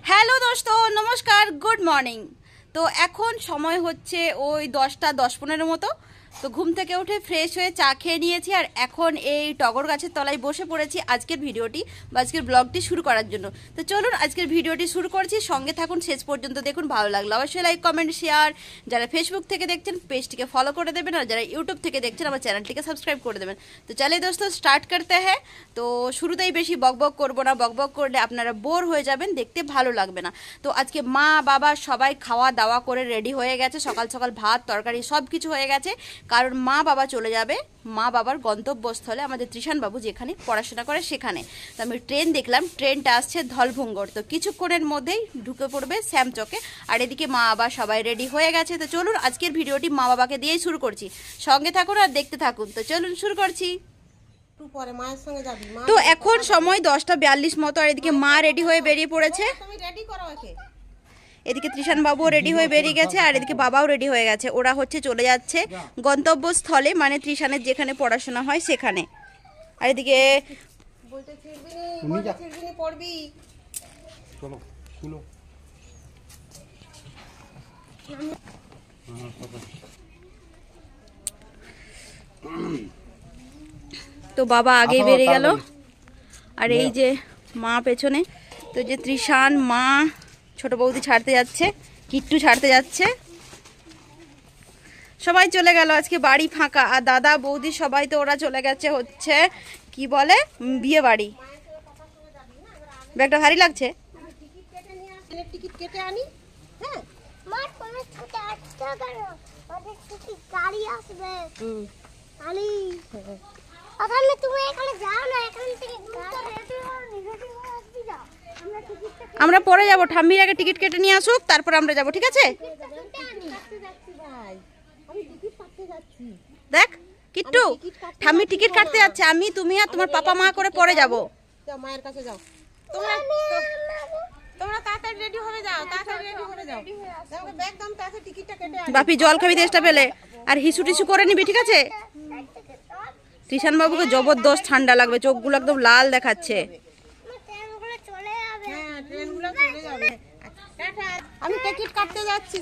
Hello দোস্ত, নমস্কার, good morning. তো এখন সময় হচ্ছে ওই 10টা 10-15 মতো। তো ঘুম থেকে উঠে ফ্রেশ হয়ে চা খেয়ে নিয়েছি, আর এখন এই টগর গাছের তলায় বসে পড়েছি আজকের ভিডিওটি বা আজকের ব্লগটি শুরু করার জন্য। তো চলুন আজকের ভিডিওটি শুরু করছি, সঙ্গে থাকুন, শেষ পর্যন্ত দেখুন। ভালো লাগলো অবশ্যই লাইক, কমেন্ট, শেয়ার। যারা ফেসবুক থেকে দেখছেন পেজটিকে ফলো করে দেবেন, আর যারা ইউটিউব থেকে দেখছেন আমার চ্যানেলটিকে সাবস্ক্রাইব করে দেবেন। তো চলে দোস্ত, স্টার্ট করতে হ্যাঁ। তো শুরুতেই বেশি বকবক করবো না, বকবক করলে আপনারা বোর হয়ে যাবেন, দেখতে ভালো লাগবে না। তো আজকে মা বাবা সবাই খাওয়া দাওয়া করে রেডি হয়ে গেছে, সকাল সকাল ভাত তরকারি সব কিছু হয়ে গেছে, কারণ মা বাবা চলে যাবে মা বাবার গন্তব্যস্থলে, আমাদের ত্রিশান বাবু যেখানে পড়াশোনা করে সেখানে। তো আমি ট্রেন দেখলাম, ট্রেনটা আসছে ধলভঙ্গর, তো কিছুক্ষণের মধ্যেই ঢুকে পড়বে শ্যামচকে। আর এদিকে মা বাবা সবাই রেডি হয়ে গেছে। তো চলুন আজকের ভিডিওটি মা বাবাকে দিয়েই শুরু করছি, সঙ্গে থাকুন আর দেখতে থাকুন। তো চলুন শুরু করছি। তো এখন সময় 10টা 42 মতো, আর এদিকে মা রেডি হয়ে বেরিয়ে পড়েছে। এদিকে ত্রিশান বাবুও রেডি হয়ে বেরিয়ে গেছে, আর এদিকে বাবাও রেডি হয়ে গেছে। ওরা হচ্ছে চলে যাচ্ছে গন্তব্যস্থলে, মানে ত্রিশানের যেখানে পড়াশোনা হয় সেখানে। আর এদিকে তো বাবা আগেই বেরিয়ে গেল, আর এই যে মা পেছনে। তো যে ত্রিশান, মা, ছোট বৌদি ছাড়তে যাচ্ছে, কিট্টু ছাড়তে যাচ্ছে, সবাই চলে গেল। আজকে বাড়ি ফাঁকা, আর দাদা বৌদি সবাই তো ওরা চলে গেছে হচ্ছে কি বলে বিয়ে বাড়ি। ব্যাগটা ভারী লাগছে। টিকিট কেটে আনি। হ্যাঁ মা, তুমি ছুটে আসছো কেন? ওদের ছুটি গাড়ি আসবে। আলি ওখানে তুমি এখানে যাও না, এখান থেকে রেডি হও, রেডি হয়ে আসবি যাও। আমরা পরে যাব, ঠাম্মির আগে টিকিট কেটে নিয়ে আসুক, তারপর আমরা যাব, ঠিক আছে? দেখ কিট্টু, ঠাম্মি টিকিট কাটতে যাচ্ছে, আমি তুমি আর তোমার পাপা মা করে পরে যাব। যাও মায়ের কাছে যাও, তোমরা তাড়াতাড়ি রেডি হয়ে যাও, তাড়াতাড়ি রেডি হয়ে যাও। আমাকে ব্যাগ দাম, তাড়াতাড়ি টিকিটটা কেটে আনি। বাপি জল খাবি দেশটা পেলে, আর হিসু টিসু করে নিবি, ঠিক আছে? ত্রিশান বাবুকে জবরদস্ত ঠান্ডা লাগবে, চোখগুলো একদম লাল দেখাচ্ছে। আমি টিকিট কাটতে যাচ্ছি,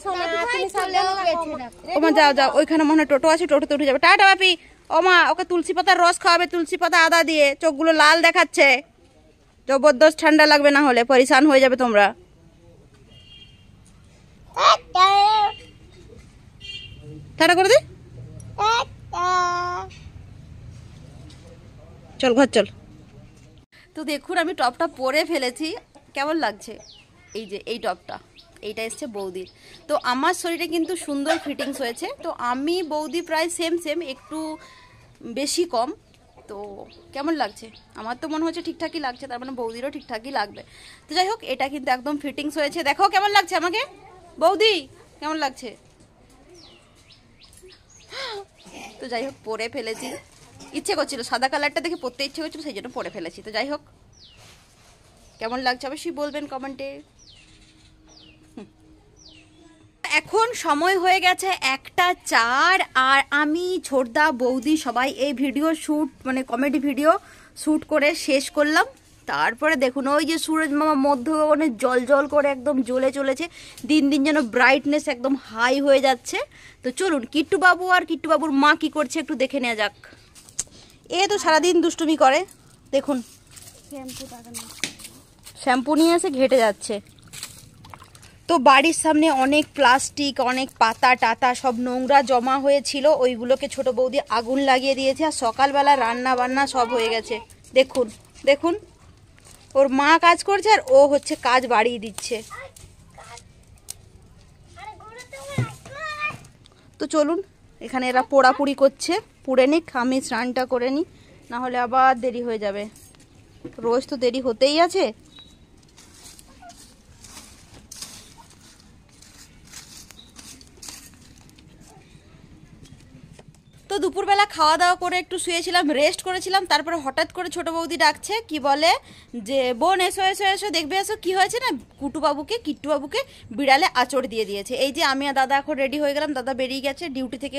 ওমা যাও যাও, ওইখানে মনে হয় টোটো আছে, টোটোতে উঠে যাবে। টাটা বাপি। ওমা ওকে তুলসী পাতার রস খাওয়াবে, তুলসী পাতা আদা দিয়ে, চোখগুলো লাল দেখাচ্ছে, জবরদস্ত ঠান্ডা লাগবে, না হলে পরিশান হয়ে যাবে তোমরা। টাটা করে দে, চল ঘর চল। তো দেখুন আমি টপটা পরে ফেলেছি, কেমন লাগছে? এই যে এই টপটা, এইটা এসছে বৌদির। তো আমার শরীরে কিন্তু সুন্দর ফিটিংস হয়েছে, তো আমি বৌদি প্রায় সেম সেম, একটু বেশি কম। তো কেমন লাগছে? আমার তো মনে হচ্ছে ঠিকঠাকই লাগছে, তার মানে বৌদিরও ঠিকঠাকই লাগবে। তো যাই হোক, এটা কিন্তু একদম ফিটিংস হয়েছে। দেখো কেমন লাগছে আমাকে, বৌদি কেমন লাগছে? তো যাই হোক, পরে ফেলেছি, ইচ্ছে করছিল সাদা কালারটা দেখে পরতে ইচ্ছে করছিল, সেই জন্য পরে ফেলেছি। তো যাই হোক, কেমন লাগছে অবশ্যই বলবেন কমেন্টে। এখন সময় হয়ে গেছে 1টা 4, আর আমি ছোটদা বৌদি সবাই এই ভিডিও শ্যুট, মানে কমেডি ভিডিও শ্যুট করে শেষ করলাম। তারপরে দেখুন ওই যে সূরজ মামা মধ্যগগনে জল জল করে একদম জ্বলে চলেছে, দিন দিন যেন ব্রাইটনেস একদম হাই হয়ে যাচ্ছে। তো চলুন কিট্টু বাবু আর কিট্টু বাবুর মা কি করছে একটু দেখে নেওয়া যাক। এ তো সারাদিন দুষ্টুমি করে, দেখুন শ্যাম্পু নিয়ে এসে ঘেটে যাচ্ছে। তো বাড়ির সামনে অনেক প্লাস্টিক, অনেক পাতা টাতা সব নোংরা জমা হয়েছিল, ওইগুলোকে ছোট বৌদি আগুন লাগিয়ে দিয়েছে, আর সকালবেলা রান্না বান্না সব হয়ে গেছে। দেখুন দেখুন, ওর মা কাজ করছে আর ও হচ্ছে কাজ বাড়িয়ে দিচ্ছে। তো চলুন, এখানে এরা পোড়াপুড়ি করছে, পুড়ে নিক, আমি স্নানটা করে নিই, নাহলে আবার দেরি হয়ে যাবে। রোজ তো দেরি হতেই আছে। তো দুপুরবেলা খাওয়া দাওয়া করে একটু শুয়েছিলাম, রেস্ট করেছিলাম, তারপরে হঠাৎ করে ছোট বৌদি ডাকছে, কি বলে যে বোন এসো এসো এসো, দেখবে এসো। কি হয়েছে না, কিট্টু বাবুকে বিড়ালে আঁচড় দিয়ে দিয়েছে। এই যে আমি আর দাদা এখন রেডি হয়ে গেলাম, দাদা বেরিয়ে গেছে ডিউটি থেকে,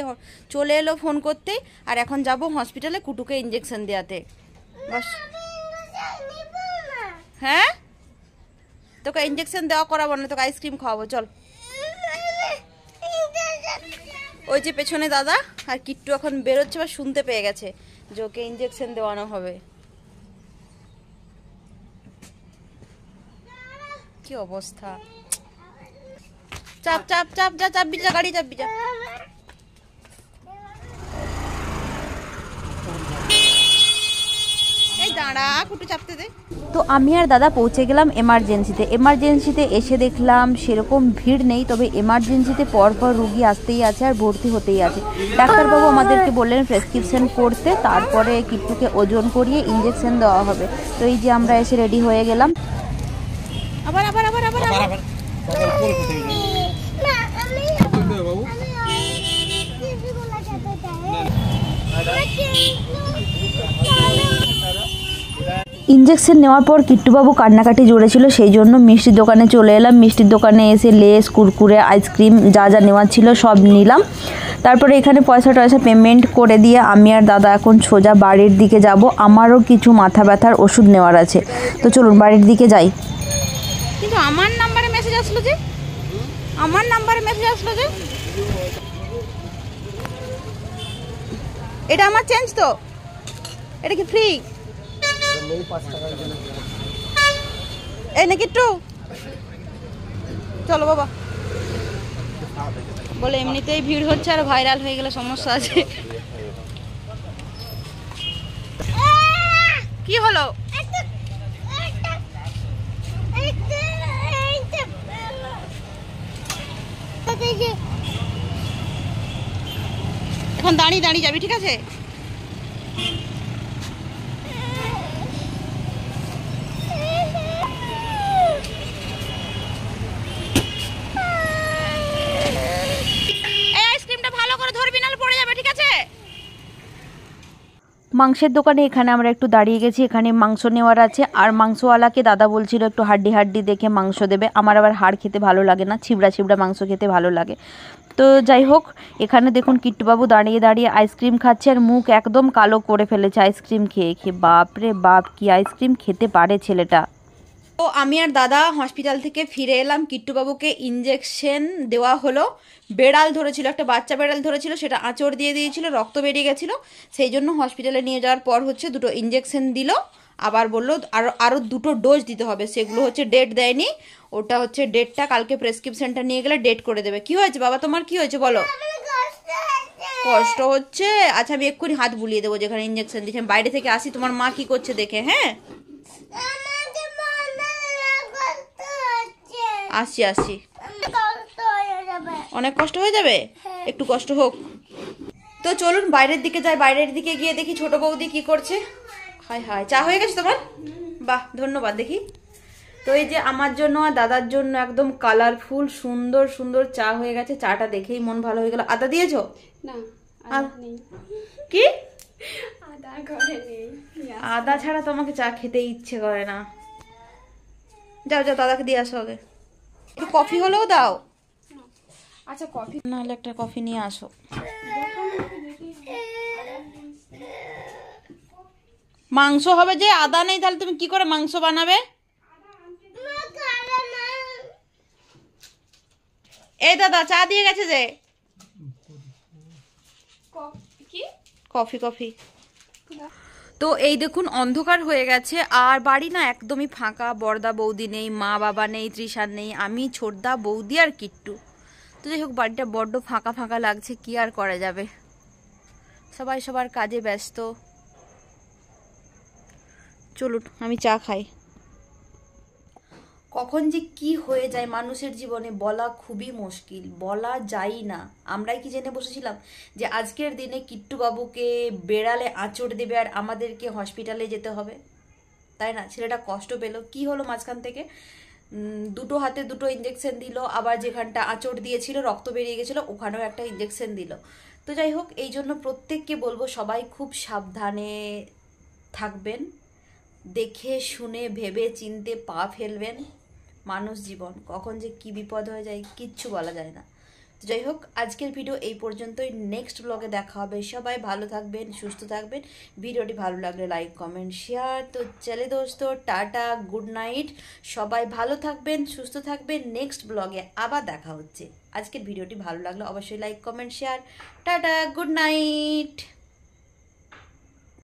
চলে এলো ফোন করতেই, আর এখন যাব হসপিটালে কুটুকে ইঞ্জেকশন দেওয়াতে। বাস। হ্যাঁ তোকে ইঞ্জেকশন দেওয়া করাবো না, তোকে আইসক্রিম খাওয়াবো, চল। ওই যে পেছনে দাদা আর কিট্টু এখন বেরোচ্ছে বা শুনতে পেয়ে গেছে যে ওকে ইঞ্জেকশন দেওয়ানো হবে। কি অবস্থা, চাপ চাপ চাপ, যা চাপবি, যা গাড়ি চাপবি, যা। এই দাঁড়া, কুটু চাপতে দে। তো আমি আর দাদা পৌঁছে গেলাম এমার্জেন্সিতে এসে দেখলাম সেরকম ভিড় নেই, তবে এমার্জেন্সিতে পরপর রুগী আসতেই আছে আর ভর্তি হতেই আছে। ডাক্তারবাবু আমাদেরকে বললেন প্রেসক্রিপশন করতে, তারপরে কিট্টুকে ওজন করিয়ে ইঞ্জেকশন দেওয়া হবে। তো এই যে আমরা এসে রেডি হয়ে গেলাম। আবার আবার আবার আবার আবার ইঞ্জেকশন নেওয়ার পর কিট্টুবাবু কান্নাকাটি জুড়েছিল, সেই জন্য মিষ্টির দোকানে চলে এলাম। মিষ্টির দোকানে এসে লেস, কুরকুরে, আইসক্রিম যা যা নেওয়ার ছিল সব নিলাম। তারপরে এখানে পয়সা পেমেন্ট করে দিয়ে আমি আর দাদা এখন সোজা বাড়ির দিকে যাব। আমারও কিছু মাথা ব্যথার ওষুধ নেওয়ার আছে, তো চলুন বাড়ির দিকে যাই। কিন্তু আমার নাম্বারে মেসেজ আসলো যে, এটা আমার চেঞ্জ, তো এটা কি ফ্রি? এই নাকি একটু চলো বাবা, বলে এমনিতেই ভিড় হচ্ছে আর ভাইরাল হয়ে গেলে সমস্যা আছে। কি হলো? এখন দাঁড়িয়ে দাঁড়িয়ে যাবি, ঠিক আছে? মাংসের দোকানে এখানে আমরা একটু দাঁড়িয়ে গেছি, এখানে মাংস নেওয়ার আছে। আর মাংসওয়ালাকে দাদা বলছিল একটু হাড্ডি দেখে মাংস দেবে। আমার আবার হাড় খেতে ভালো লাগে না, ছিবড়া মাংস খেতে ভালো লাগে। তো যাই হোক, এখানে দেখুন কিট্টুবাবু দাঁড়িয়ে আইসক্রিম খাচ্ছে আর মুখ একদম কালো করে ফেলেছে আইসক্রিম খেয়ে। বাপরে বাপ, কি আইসক্রিম খেতে পারে ছেলেটা। তো আমি আর দাদা হসপিটাল থেকে ফিরে এলাম। কিট্টুবাবুকে ইঞ্জেকশন দেওয়া হলো। বেড়াল ধরেছিল, একটা বাচ্চা বেড়াল ধরেছিল, সেটা আঁচড় দিয়ে দিয়েছিল, রক্ত বেরিয়ে গেছিলো। সেই জন্য হসপিটালে নিয়ে যাওয়ার পর দুটো ইঞ্জেকশন দিল। আবার বললো আরও 2টো ডোজ দিতে হবে, সেগুলো ডেট দেয়নি। ওটা ডেটটা কালকে প্রেসক্রিপশনটা নিয়ে গেলে ডেট করে দেবে। কি হয়েছে বাবা, তোমার কি হয়েছে বলো? কষ্ট হচ্ছে? আচ্ছা, আমি এক্ষুনি হাত বুলিয়ে দেবো যেখানে ইঞ্জেকশন দিয়েছি। বাইরে থেকে আসি, তোমার মা কি করছে দেখে। হ্যাঁ, আসি। অনেক কষ্ট হয়ে যাবে, একটু কষ্ট হোক। তো চলুন বাইরের দিকে যাই। বাইরের দিকে গিয়ে দেখি ছোট বৌদি কি করছে। হায়, চা হয়ে গেছে তোমার? বাহ, ধন্যবাদ। দেখি তো এই যে আমার জন্য আর দাদার জন্য একদম কালারফুল সুন্দর চা হয়ে গেছে। চাটা দেখেই মন ভালো হয়ে গেল। আদা দিয়েছো? না, কি আদা ছাড়া তো আমাকে চা খেতে ইচ্ছে করে না। যাও দাদাকে দিয়ে আসো আগে। একটু কফি হলেও দাও। আচ্ছা, কফি নাহলে একটা কফি নিয়ে আসো। মাংস হবে যে, আদা নেই, তাহলে তুমি কি করে মাংস বানাবে? এই দাদা চা দিয়ে গেছে যে। কফি। তো এই দেখুন অন্ধকার হয়ে গেছে আর বাড়ি না একদমই ফাঁকা। বড়দা বৌদি নেই, মা বাবা নেই, তৃষার নেই, আমি, ছোটদা, বৌদি আর কিট্টু। তো যাই হোক, বাড়িটা বড্ড ফাঁকা লাগছে, কি আর করা যাবে, সবাই সবার কাজে ব্যস্ত। চলুন আমি চা খাই। কখন যে কি হয়ে যায় মানুষের জীবনে বলা খুবই মুশকিল, বলা যায় না। আমরাই কি জেনে বসেছিলাম যে আজকের দিনে কিট্টু বাবুকে বেড়ালে আঁচড় দেবে আর আমাদেরকে হসপিটালে যেতে হবে, তাই না? ছেলেটা কষ্ট পেল, কি হলো মাঝখান থেকে? 2টো হাতে 2টো ইঞ্জেকশন দিল, আবার যেখানটা আঁচড় দিয়েছিল রক্ত বেরিয়ে গেছিলো ওখানেও একটা ইঞ্জেকশন দিল। তো যাই হোক, এই জন্য প্রত্যেককে বলবো সবাই খুব সাবধানে থাকবেন, দেখে শুনে ভেবে চিনতে পা ফেলবেন। মানুষ জীবন কখন যে কি বিপদ হয়ে যায় কিচ্ছু বলা যায় না। তো যাই হোক, আজকের ভিডিও এই পর্যন্তই। নেক্সট ব্লগে দেখা হবে। সবাই ভালো থাকবেন, সুস্থ থাকবেন। ভিডিওটি ভালো লাগলে লাইক কমেন্ট শেয়ার। তো চলে দোস্ত, টাটা, গুড নাইট। সবাই ভালো থাকবেন, সুস্থ থাকবেন। নেক্সট ব্লগে আবার দেখা হচ্ছে। আজকের ভিডিওটি ভালো লাগলে অবশ্যই like comment share. Tata, good night.